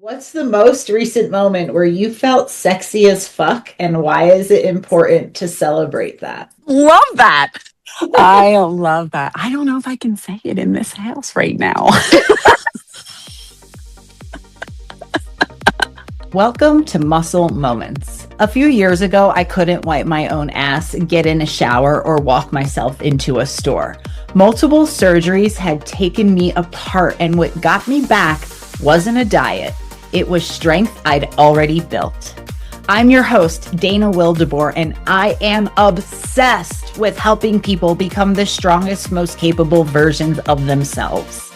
What's the most recent moment where you felt sexy as fuck, and why is it important to celebrate that? Love that. I love that. I don't know if I can say it in this house right now. Welcome to Muscle Moments. A few years ago, I couldn't wipe my own ass, get in a shower, or walk myself into a store. Multiple surgeries had taken me apart, and what got me back wasn't a diet. It was strength I'd already built. I'm your host, Dana Wildeboer, and I am obsessed with helping people become the strongest, most capable versions of themselves.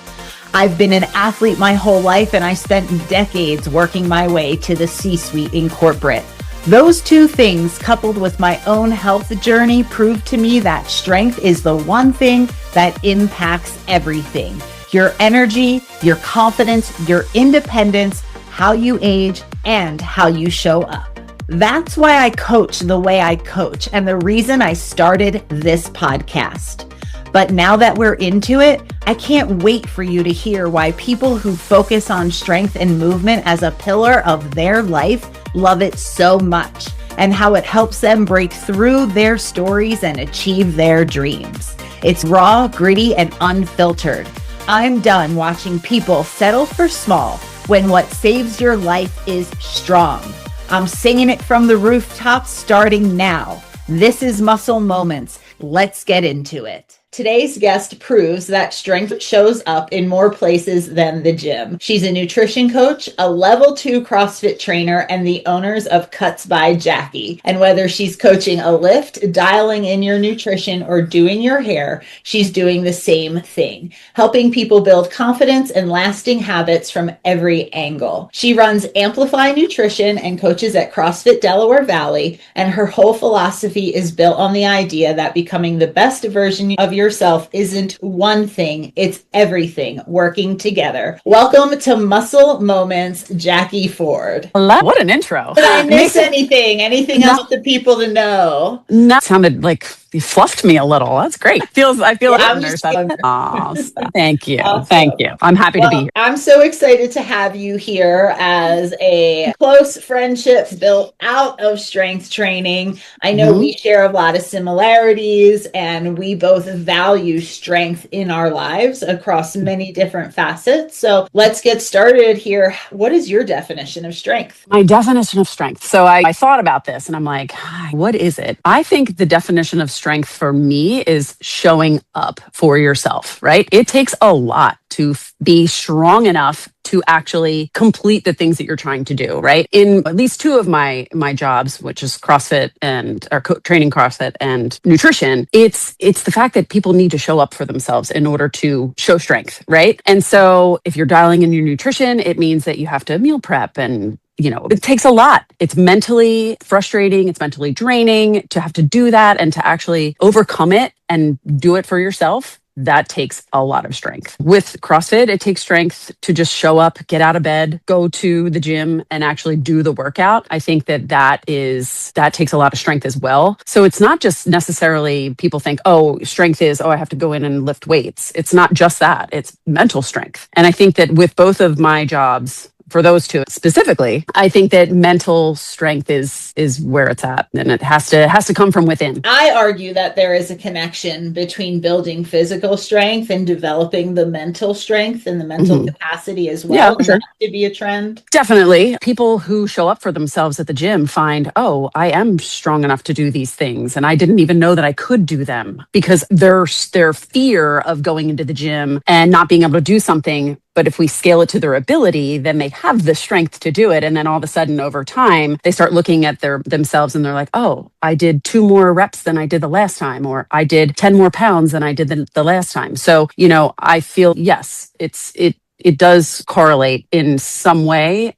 I've been an athlete my whole life, and I spent decades working my way to the C-suite in corporate. Those two things, coupled with my own health journey, proved to me that strength is the one thing that impacts everything. Your energy, your confidence, your independence, how you age, and how you show up. That's why I coach the way I coach, and the reason I started this podcast. But now that we're into it, I can't wait for you to hear why people who focus on strength and movement as a pillar of their life love it so much, and how it helps them break through their stories and achieve their dreams. It's raw, gritty, and unfiltered. I'm done watching people settle for small when what saves your life is strong. I'm singing it from the rooftops starting now. This is Muscle Moments. Let's get into it. Today's guest proves that strength shows up in more places than the gym. She's a nutrition coach, a level 2 CrossFit trainer, and the owners of Cuts by Jacki. And whether she's coaching a lift, dialing in your nutrition, or doing your hair, she's doing the same thing, helping people build confidence and lasting habits from every angle. She runs Amplify Nutrition and coaches at CrossFit Delaware Valley, and her whole philosophy is built on the idea that becoming the best version of yourself isn't one thing, it's everything working together. Welcome to Muscle Moments, Jacki Ford. What an intro. Did I miss anything? Anything else for people to know? No, sounded like you fluffed me a little. That's great. I feel like I'm just oh, thank you. Awesome. Thank you. I'm happy to be here. I'm so excited to have you here as a close friendship built out of strength training. I know we share a lot of similarities, and we both value strength in our lives across many different facets. So let's get started here. What is your definition of strength? My definition of strength. So I thought about this and I'm like, what is it? I think the definition of strength for me is showing up for yourself, right? It takes a lot to be strong enough to actually complete the things that you're trying to do, right? In at least two of my jobs, which is CrossFit and training CrossFit and nutrition, it's the fact that people need to show up for themselves in order to show strength, right? And so if you're dialing in your nutrition, it means that you have to meal prep, and it takes a lot. It's mentally frustrating. It's mentally draining to have to do that and to actually overcome it and do it for yourself. That takes a lot of strength. With CrossFit, it takes strength to just show up, get out of bed, go to the gym, and actually do the workout. I think that takes a lot of strength as well. So it's not just necessarily people think, strength is, I have to go in and lift weights. It's not just that. It's mental strength. And I think that with both of my jobs, for those two specifically, I think that mental strength is where it's at, and it has to come from within. I argue that there is a connection between building physical strength and developing the mental strength and the mental capacity as well. Yeah, sure. To be a trend. Definitely. People who show up for themselves at the gym find, I am strong enough to do these things, and I didn't even know that I could do them, because their fear of going into the gym and not being able to do something. But if we scale it to their ability, then they have the strength to do it. And then all of a sudden, over time, they start looking at themselves and they're like, I did 2 more reps than I did the last time, or I did 10 more pounds than I did the last time. So, I feel, yes, it does correlate in some way.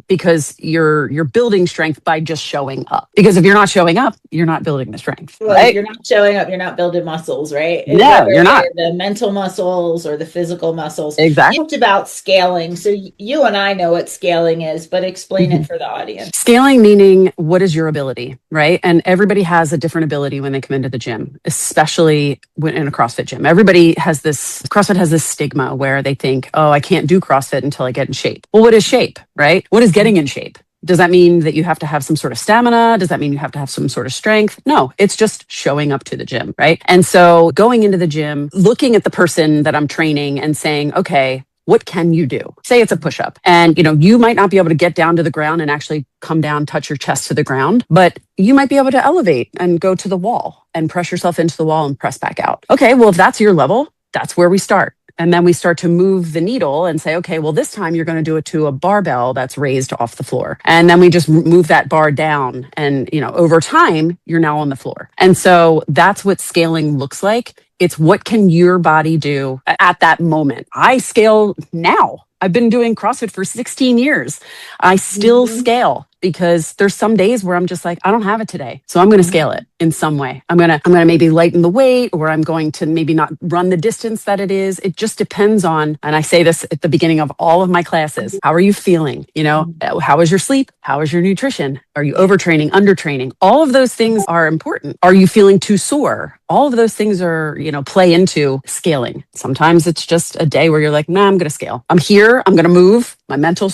Because you're building strength by just showing up. Because if you're not showing up, you're not building the strength. Well, right? If you're not showing up, you're not building muscles, right? No, you're not. The mental muscles or the physical muscles. Exactly. You talked about scaling. So you and I know what scaling is, but explain it for the audience. Scaling meaning, what is your ability, right? And everybody has a different ability when they come into the gym, especially in a CrossFit gym. CrossFit has this stigma where they think, I can't do CrossFit until I get in shape. Well, what is shape? right? What is getting in shape? Does that mean that you have to have some sort of stamina? Does that mean you have to have some sort of strength? No, it's just showing up to the gym, right? And so going into the gym, looking at the person that I'm training and saying, okay, what can you do? Say it's a push-up and you might not be able to get down to the ground and actually come down, touch your chest to the ground, but you might be able to elevate and go to the wall and press yourself into the wall and press back out. Okay, well, if that's your level, that's where we start. And then we start to move the needle and say, okay, well, this time you're going to do it to a barbell that's raised off the floor. And then we just move that bar down. And, over time, you're now on the floor. And so that's what scaling looks like. It's what can your body do at that moment. I scale now. I've been doing CrossFit for 16 years. I still scale because there's some days where I'm just like, I don't have it today. So I'm going to scale it in some way. I'm going to maybe lighten the weight, or I'm going to maybe not run the distance that it is. It just depends on, and I say this at the beginning of all of my classes, how are you feeling? How is your sleep? How is your nutrition? Are you overtraining, undertraining? All of those things are important. Are you feeling too sore? All of those things are, play into scaling. Sometimes it's just a day where you're like, nah, I'm going to scale. I'm here. I'm going to move. My mental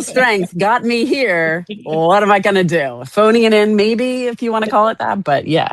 strength got me here. What am I going to do? Phoning it in, maybe, if you want to call it that. But yeah,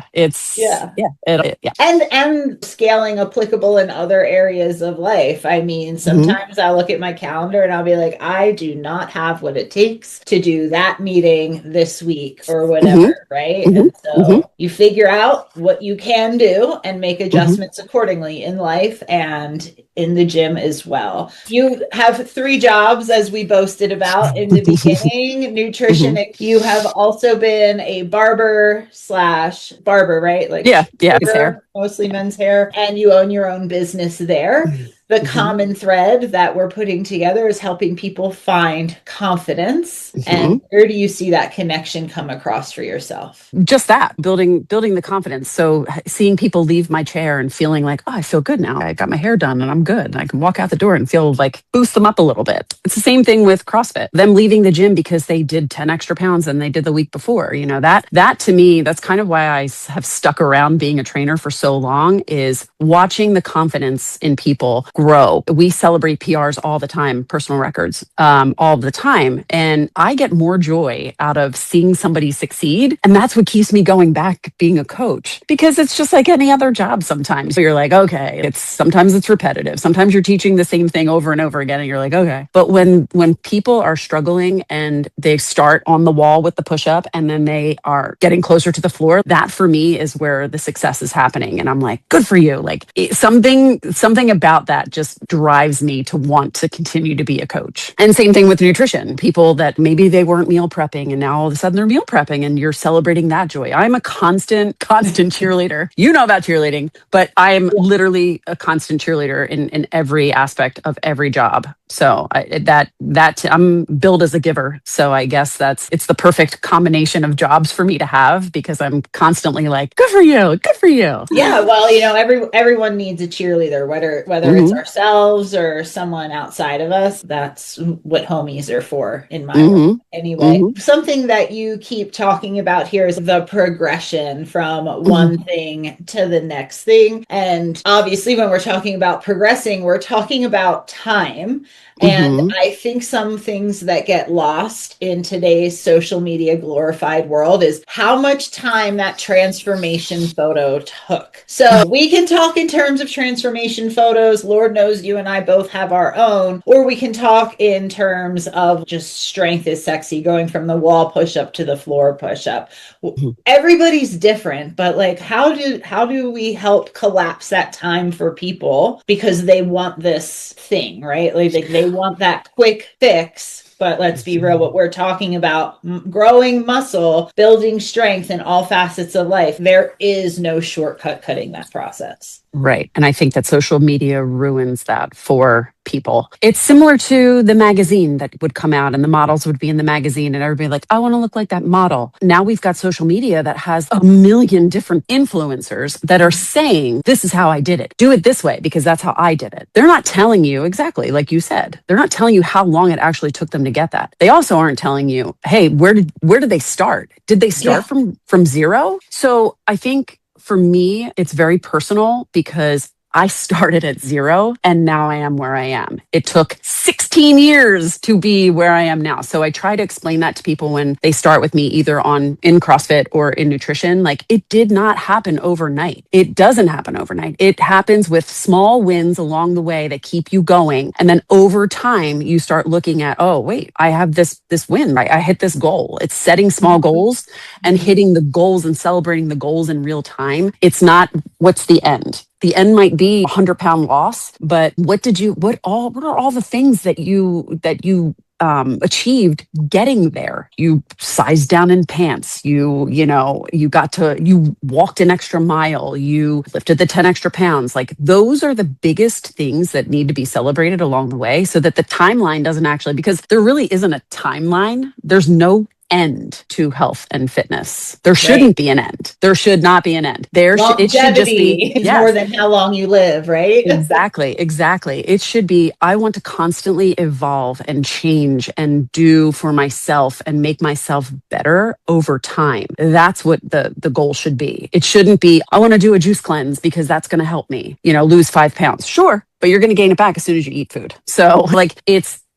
And scaling applicable in other areas of life. I mean, sometimes I look at my calendar and I'll be like, I do not have what it takes to do that meeting this week or whatever, right? And so you figure out what you can do and make adjustments accordingly in life and in the gym as well. You have 3 jobs, as we boasted about in the beginning. Nutrition. You have also been a barber, right? Like hair. Mostly men's hair, and you own your own business there. The common thread that we're putting together is helping people find confidence. And where do you see that connection come across for yourself? Just that, building the confidence. So seeing people leave my chair and feeling like, oh, I feel good now. I got my hair done and I'm good. I can walk out the door and feel like boost them up a little bit. It's the same thing with CrossFit. Them leaving the gym because they did 10 extra pounds than they did the week before. That to me, that's kind of why I have stuck around being a trainer for so long, is watching the confidence in people grow. We celebrate PRs all the time, personal records, all the time. And I get more joy out of seeing somebody succeed. And that's what keeps me going back being a coach, because it's just like any other job sometimes. So you're like, okay, sometimes it's repetitive. Sometimes you're teaching the same thing over and over again. And you're like, okay. But when people are struggling and they start on the wall with the push-up and then they are getting closer to the floor, that for me is where the success is happening. And I'm like, good for you. Like something about that just drives me to want to continue to be a coach. And same thing with nutrition. People that maybe they weren't meal prepping and now all of a sudden they're meal prepping, and you're celebrating that joy. I'm a constant cheerleader. You know about cheerleading, but I am literally a constant cheerleader in every aspect of every job. So I'm billed as a giver. So I guess it's the perfect combination of jobs for me to have, because I'm constantly like, good for you, good for you. Yeah, well, everyone needs a cheerleader, whether it's ourselves or someone outside of us. That's what homies are for in my life. Anyway, something that you keep talking about here is the progression from one thing to the next thing. And obviously, when we're talking about progressing, we're talking about time. And I think some things that get lost in today's social media glorified world is how much time that transformation photo took. So we can talk in terms of transformation photos. Lord knows you and I both have our own, or we can talk in terms of just strength is sexy, going from the wall push-up to the floor push-up. Everybody's different, but like, how do we help collapse that time for people, because they want this thing, right? Like they want that quick fix. But let's be real, what we're talking about, growing muscle, building strength in all facets of life, there is no shortcut cutting that process. Right. And I think that social media ruins that for people. It's similar to the magazine that would come out and the models would be in the magazine and everybody like, I want to look like that model. Now we've got social media that has a million different influencers that are saying, this is how I did it. Do it this way because that's how I did it. They're not telling you exactly, like you said, they're not telling you how long it actually took them to get that. They also aren't telling you, hey, where did they start? Did they start from zero? So I think for me, it's very personal because I started at 0 and now I am where I am. It took 16 years to be where I am now. So I try to explain that to people when they start with me, either in CrossFit or in nutrition. Like, it did not happen overnight. It doesn't happen overnight. It happens with small wins along the way that keep you going. And then over time, you start looking at, oh, wait, I have this win, right? I hit this goal. It's setting small goals and hitting the goals and celebrating the goals in real time. It's not, what's the end? The end might be 100-pound loss, but what are all the things that you achieved getting there? You sized down in pants. You walked an extra mile. You lifted the 10 extra pounds. Like, those are the biggest things that need to be celebrated along the way, so that the timeline doesn't actually, because there really isn't a timeline. There's no end to health and fitness. There shouldn't be an end. There should not be an end. It should just be more than how long you live, right? Exactly. It should be, I want to constantly evolve and change and do for myself and make myself better over time. That's what the goal should be. It shouldn't be, I want to do a juice cleanse because that's going to help me, lose 5 pounds. Sure, but you're going to gain it back as soon as you eat food. So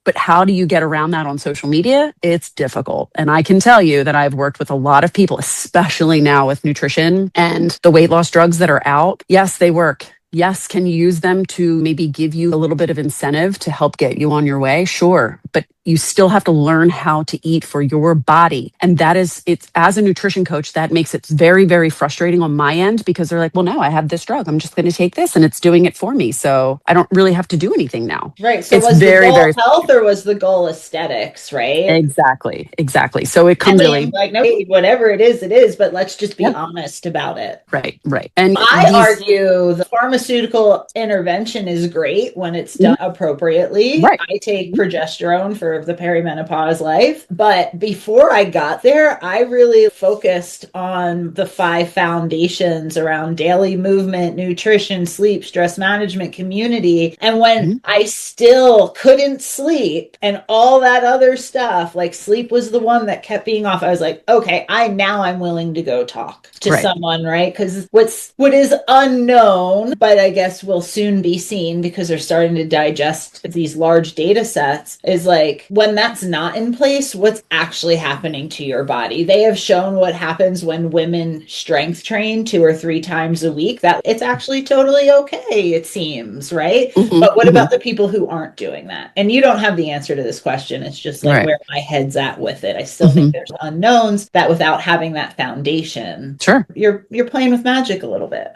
but how do you get around that on social media? It's difficult. And I can tell you that I've worked with a lot of people, especially now with nutrition and the weight loss drugs that are out. Yes, they work. Yes, can you use them to maybe give you a little bit of incentive to help get you on your way? Sure. But you still have to learn how to eat for your body. And it's as a nutrition coach, that makes it very, very frustrating on my end, because they're like, well, no, I have this drug. I'm just going to take this and it's doing it for me. So I don't really have to do anything now. Right. So was the goal health or was the goal aesthetics, right? Exactly. So it comes really like, no, whatever it is, but let's just be honest about it. Right. And I argue the pharmaceutical intervention is great when it's done appropriately. Right. I take progesterone for the perimenopause life. But before I got there, I really focused on the 5 foundations around daily movement, nutrition, sleep, stress management, community. And when I still couldn't sleep and all that other stuff, like sleep was the one that kept being off, I was like, okay, I'm willing to go talk to someone, right? Because what is unknown, but I guess will soon be seen because they're starting to digest these large data sets, is like, when that's not in place, what's actually happening to your body. They have shown what happens when women strength train 2 or 3 times a week, that it's actually totally okay, it seems, right? But what about the people who aren't doing that? And you don't have the answer to this question. It's just like where my head's at with it. I still think there's unknowns that without having that foundation, you're playing with magic a little bit.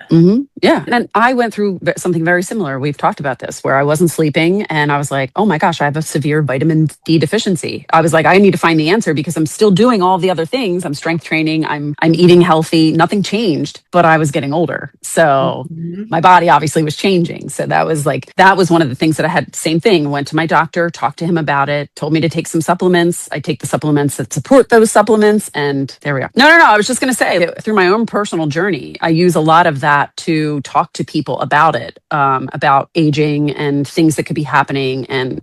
Yeah. And I went through something very similar. We've talked about this, where I wasn't sleeping and I was like, oh my gosh, I have a severe vitamin D deficiency. I was like, I need to find the answer because I'm still doing all the other things. I'm strength training. I'm eating healthy. Nothing changed, but I was getting older. So my body obviously was changing. So that was one of the things that I had. Same thing. Went to my doctor, talked to him about it, told me to take some supplements. I take the supplements that support those supplements. And there we are. No. I was just going to say that through my own personal journey, I use a lot of that to talk to people about it, about aging and things that could be happening and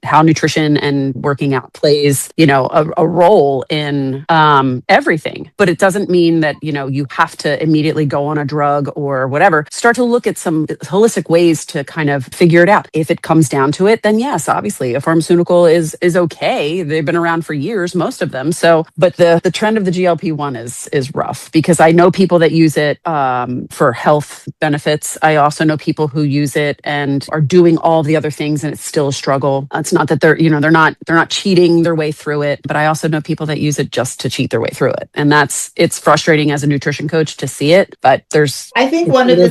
how nutrition and working out plays, a role in everything. But it doesn't mean that, you have to immediately go on a drug or whatever. Start to look at some holistic ways to kind of figure it out. If it comes down to it, then yes, obviously a pharmaceutical is okay. They've been around for years, most of them. So, but the trend of the GLP-1 is rough, because I know people that use it for health benefits. I also know people who use it and are doing all the other things and it's still a struggle. It's not that they're not cheating their way through it, but I also know people that use it just to cheat their way through it. And it's frustrating as a nutrition coach to see it, but I think one of the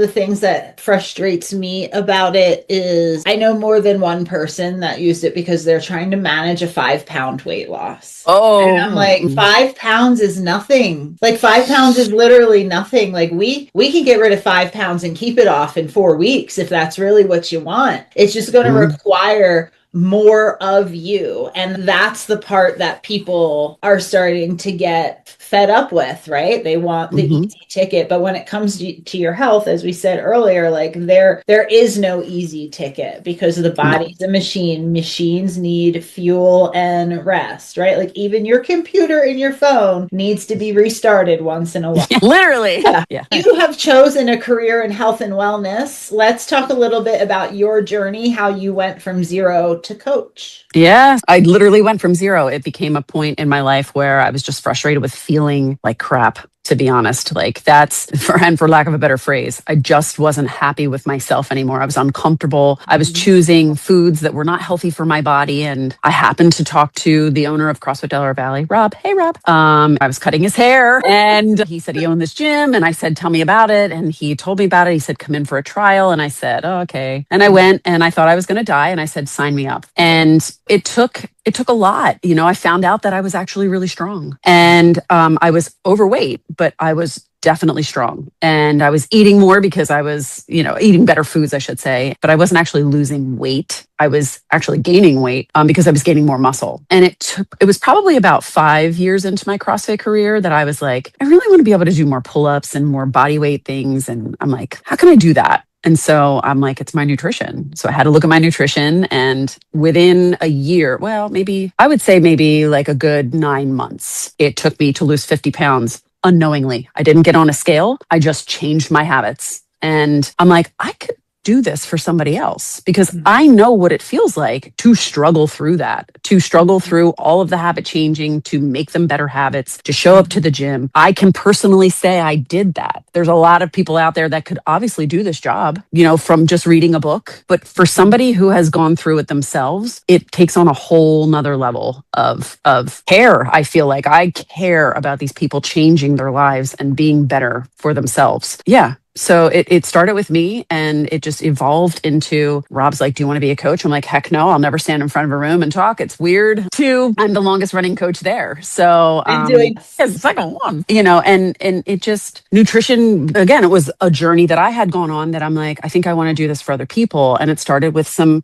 things that frustrates me about it is I know more than one person that used it because they're trying to manage a 5-pound weight loss. Oh, and I'm like, 5 pounds is nothing. Like 5 pounds is literally nothing. Like we can get rid of 5 pounds and keep it off in 4 weeks if that's really what you want. It's just going to require more of you. And that's the part that people are starting to get fed up with, right? They want the Mm-hmm. easy ticket. But when it comes to your health, as we said earlier, like there is no easy ticket because the No. body's a machine. Machines need fuel and rest, right? Like even your computer in your phone needs to be restarted once in a while. Literally. Yeah. Yeah. You have chosen a career in health and wellness. Let's talk a little bit about your journey, how you went from zero to coach. Yeah, I literally went from zero. It became a point in my life where I was just frustrated with feeling like crap, to be honest. Like that's for lack of a better phrase, I just wasn't happy with myself anymore. I was uncomfortable. I was choosing foods that were not healthy for my body. And I happened to talk to the owner of CrossFit Delaware Valley, Rob. Hey, Rob. I was cutting his hair and he said he owned this gym. And I said, tell me about it. And he told me about it. He said, come in for a trial. And I said, oh, okay. And I went and I thought I was going to die. And I said, sign me up. And it took a lot. I found out that I was actually really strong and I was overweight, but I was definitely strong and I was eating more because I was, eating better foods, I should say, but I wasn't actually losing weight. I was actually gaining weight because I was gaining more muscle. And it was probably about 5 years into my CrossFit career that I was like, I really want to be able to do more pull-ups and more body weight things. And I'm like, how can I do that? And so I'm like, it's my nutrition. So I had to look at my nutrition and within a year, well, I would say maybe like a good 9 months, it took me to lose 50 pounds unknowingly. I didn't get on a scale. I just changed my habits. And I'm like, I could do this for somebody else because I know what it feels like to struggle through that, to struggle through all of the habit changing, to make them better habits, to show up to the gym. I can personally say I did that. There's a lot of people out there that could obviously do this job, from just reading a book. But for somebody who has gone through it themselves, it takes on a whole nother level of care. I feel like I care about these people changing their lives and being better for themselves. Yeah. So it started with me and it just evolved into Rob's like, do you want to be a coach? I'm like, heck no, I'll never stand in front of a room and talk. It's weird. 2, I'm the longest running coach there. So And doing it's the second one, and it just nutrition, again, it was a journey that I had gone on that I'm like, I think I want to do this for other people. And it started with some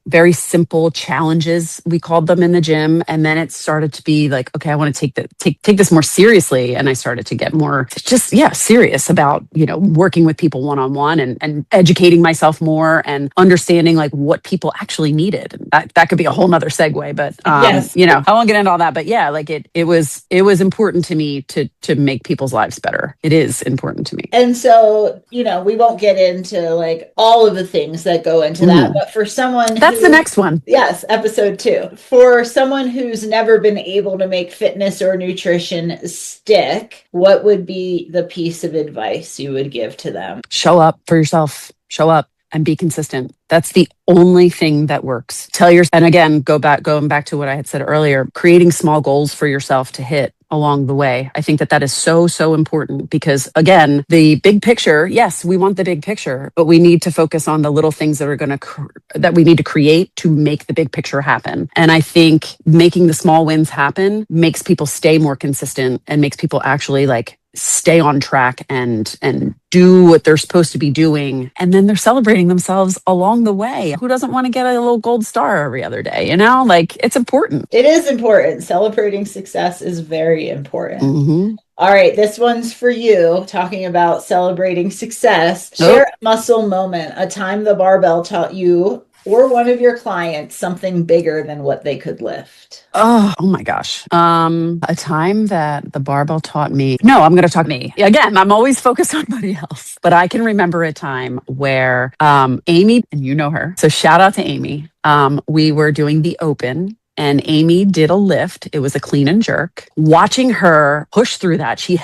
very simple challenges, we called them in the gym. And then it started to be like, okay, I want to take this more seriously. And I started to get more just, serious about working with people one-on-one and educating myself more and understanding like what people actually needed. And that could be a whole nother segue, but yes. I won't get into all that, but yeah, like it was important to me to make people's lives better. It is important to me. And so, we won't get into like all of the things that go into that, but for someone that's the next one. Yes, episode 2. For someone who's never been able to make fitness or nutrition stick, what would be the piece of advice you would give to them? Show up for yourself. Show up and be consistent. That's the only thing that works. And again, going back to what I had said earlier, creating small goals for yourself to hit along the way. I think that is so, so important because again, the big picture, yes, we want the big picture, but we need to focus on the little things that we need to create to make the big picture happen. And I think making the small wins happen makes people stay more consistent and makes people actually like stay on track and do what they're supposed to be doing. And then they're celebrating themselves along the way. Who doesn't want to get a little gold star every other day? Like it's important. It is important. Celebrating success is very important. Mm-hmm. All right, this one's for you, talking about celebrating success. Share a muscle moment, a time the barbell taught you or one of your clients something bigger than what they could lift. Oh my gosh. A time that the barbell taught me. No, I'm going to talk me. Again, I'm always focused on somebody else. But I can remember a time where Amy, and you know her. So shout out to Amy. We were doing the open. And Amy did a lift. It was a clean and jerk. Watching her push through that, she's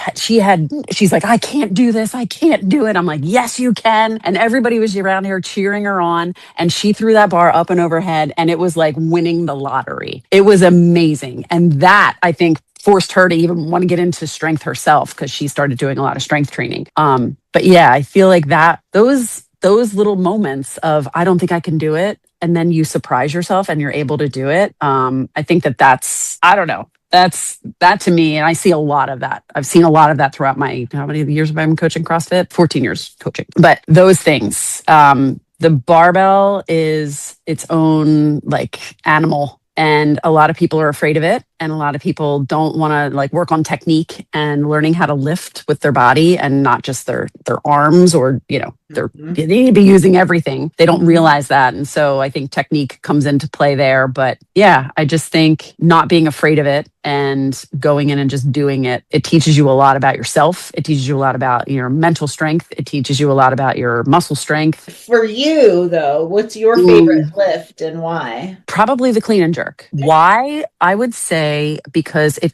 like, I can't do this. I can't do it. I'm like, yes, you can. And everybody was around here cheering her on. And she threw that bar up and overhead. And it was like winning the lottery. It was amazing. And that, I think, forced her to even want to get into strength herself because she started doing a lot of strength training. But yeah, I feel like those little moments of, I don't think I can do it. And then you surprise yourself and you're able to do it. I think that's, I don't know. That's that to me. And I see a lot of that. I've seen a lot of that throughout how many years have I been coaching CrossFit? 14 years coaching. But those things, the barbell is its own like animal. And a lot of people are afraid of it. And a lot of people don't want to like work on technique and learning how to lift with their body and not just their arms or, they need to be using everything. They don't realize that. And so I think technique comes into play there. But yeah, I just think not being afraid of it and going in and just doing it, it teaches you a lot about yourself. It teaches you a lot about your mental strength. It teaches you a lot about your muscle strength. For you, though, what's your favorite lift and why? Probably the clean and jerk. Why? I would say because it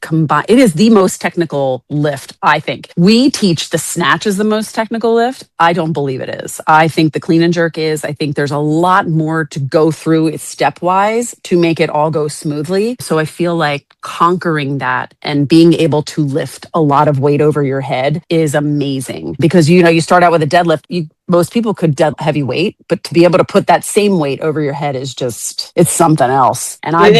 is the most technical lift, I think. We teach the snatch as the most technical lift. I don't believe it is. I think the clean and jerk is. I think there's a lot more to go through stepwise to make it all go smoothly. So I feel like conquering that and being able to lift a lot of weight over your head is amazing because, you start out with a deadlift. Most people could heavy weight, but to be able to put that same weight over your head is it's something else. And I've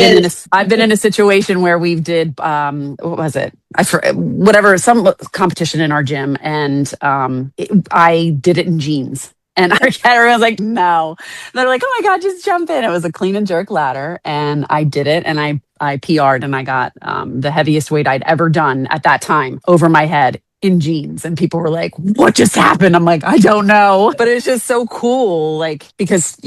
been in a situation where we did, what was it? Some competition in our gym. And I did it in jeans. And everyone's like, no. And they're like, oh my God, just jump in. It was a clean and jerk ladder. And I did it. And I PR'd and I got the heaviest weight I'd ever done at that time over my head in jeans. And people were like, what just happened? I'm like, I don't know. But it's just so cool. Like, because,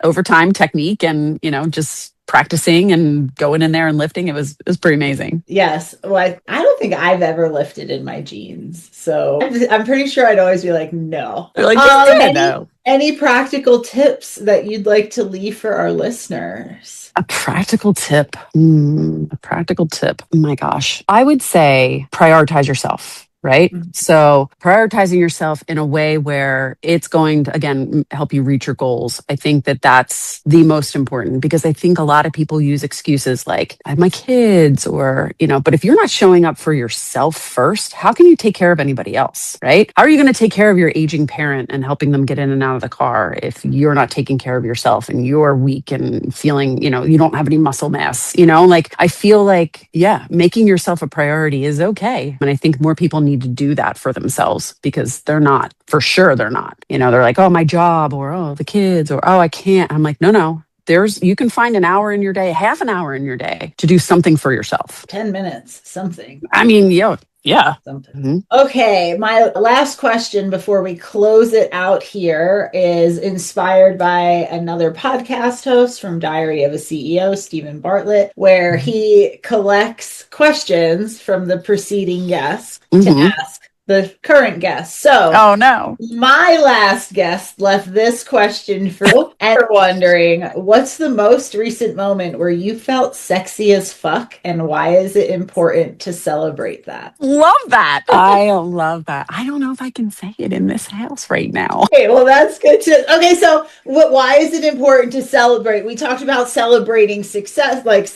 over time, technique and, just practicing and going in there and lifting, it was pretty amazing. Yes. Well, I don't think I've ever lifted in my jeans. So I'm pretty sure I'd always be like, no. They're like, no. Any practical tips that you'd like to leave for our listeners? A practical tip. A practical tip. Oh my gosh. I would say prioritize yourself. Right? Mm-hmm. So prioritizing yourself in a way where it's going to, again, help you reach your goals. I think that that's the most important because I think a lot of people use excuses like, I have my kids or, but if you're not showing up for yourself first, how can you take care of anybody else? Right? How are you going to take care of your aging parent and helping them get in and out of the car if you're not taking care of yourself and you're weak and feeling, you don't have any muscle mass, like I feel like, yeah, making yourself a priority is okay. And I think more people need to do that for themselves because they're not, for sure they're not, they're like, oh, my job or, oh, the kids or, oh, I can't. I'm like, no. You can find an hour in your day, half an hour in your day to do something for yourself. 10 minutes, something. I mean, yeah. Something. Mm-hmm. Okay. My last question before we close it out here is inspired by another podcast host from Diary of a CEO, Stephen Bartlett, where he collects questions from the preceding guests to ask the current guest. So, oh no, my last guest left this question for you and wondering, what's the most recent moment where you felt sexy as fuck and why is it important to celebrate that? Love that. I love that. I don't know if I can say it in this house right now. Okay, well, that's good too. Okay, so why is it important to celebrate? We talked about celebrating success, like,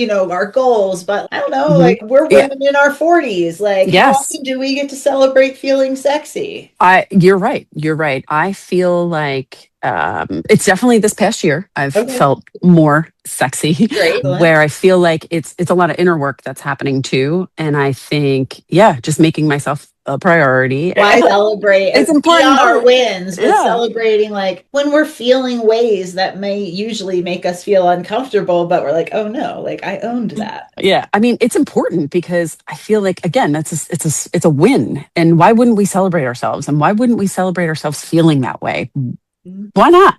our goals, but I don't know, like we're women in our 40s. Like, how often do we get to celebrate feeling sexy? You're right. I feel like it's definitely this past year I've felt more sexy. Great. Where I feel like it's a lot of inner work that's happening too. And I think, just making myself a priority. Why celebrate? It's important beyond our wins, but celebrating like when we're feeling ways that may usually make us feel uncomfortable, but we're like, oh no, like I owned that. Yeah. I mean, it's important because I feel like, again, it's a win. And why wouldn't we celebrate ourselves? And why wouldn't we celebrate ourselves feeling that way? Why not?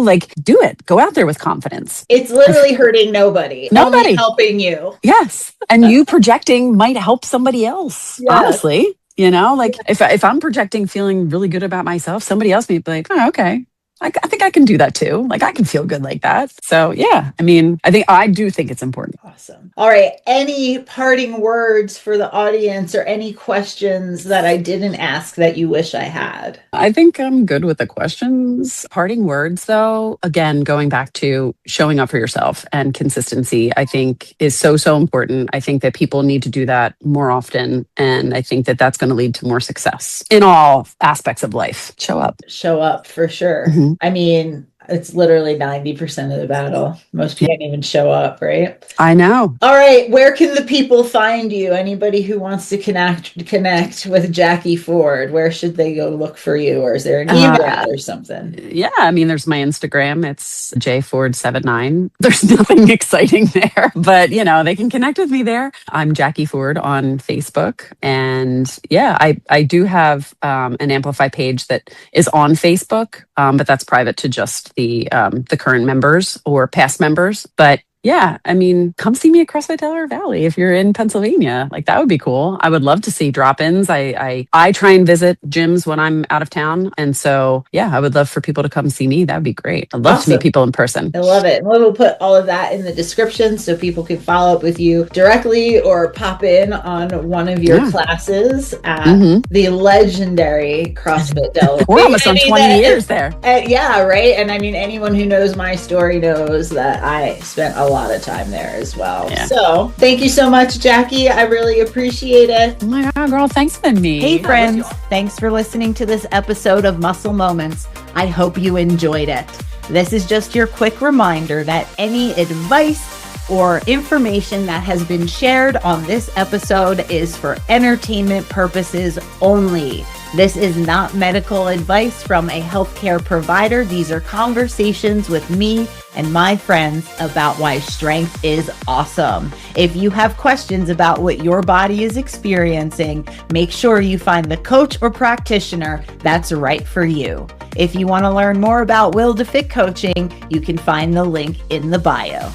Like do it. Go out there with confidence. It's literally hurting nobody. Only helping you. Yes. And you projecting might help somebody else. Yes. Honestly, like if I'm projecting feeling really good about myself, somebody else may be like, oh, okay. I think I can do that too. Like I can feel good like that. So yeah, I mean, I do think it's important. Awesome. All right. Any parting words for the audience or any questions that I didn't ask that you wish I had? I think I'm good with the questions. Parting words though, again, going back to showing up for yourself and consistency, I think is so important. I think that people need to do that more often. And I think that that's going to lead to more success in all aspects of life. Show up. Show up for sure. Mm-hmm. I mean, It's literally 90% of the battle. Most people can't even show up, right? I know. All right, where can the people find you? Anybody who wants to connect with Jacki Ford, where should they go look for you? Or is there an email or something? Yeah, I mean, there's my Instagram. It's jford79. There's nothing exciting there, but they can connect with me there. I'm Jacki Ford on Facebook, and yeah, I do have an Amplify page that is on Facebook, but that's private to just the current members or past members. But yeah, I mean, come see me across my Delaware Valley if you're in Pennsylvania. Like, that would be cool. I would love to see drop-ins. I try and visit gyms when I'm out of town, and so yeah, I would love for people to come see me. That would be great. I'd love to meet people in person. I love it. And we'll put all of that in the description so people can follow up with you directly or pop in on one of your classes at the legendary CrossFit Delaware. We're almost on 20 years there. Yeah, right. And I mean, anyone who knows my story knows that I spent a lot of time there as well. Yeah. So thank you so much, Jacki. I really appreciate it. Oh my God, girl, thanks for me. Hey friends, thanks for listening to this episode of Muscle Moments. I hope you enjoyed it. This is just your quick reminder that any advice or information that has been shared on this episode is for entertainment purposes only. This is not medical advice from a healthcare provider. These are conversations with me and my friends about why strength is awesome. If you have questions about what your body is experiencing, make sure you find the coach or practitioner that's right for you. If you want to learn more about Will to Fit coaching, you can find the link in the bio.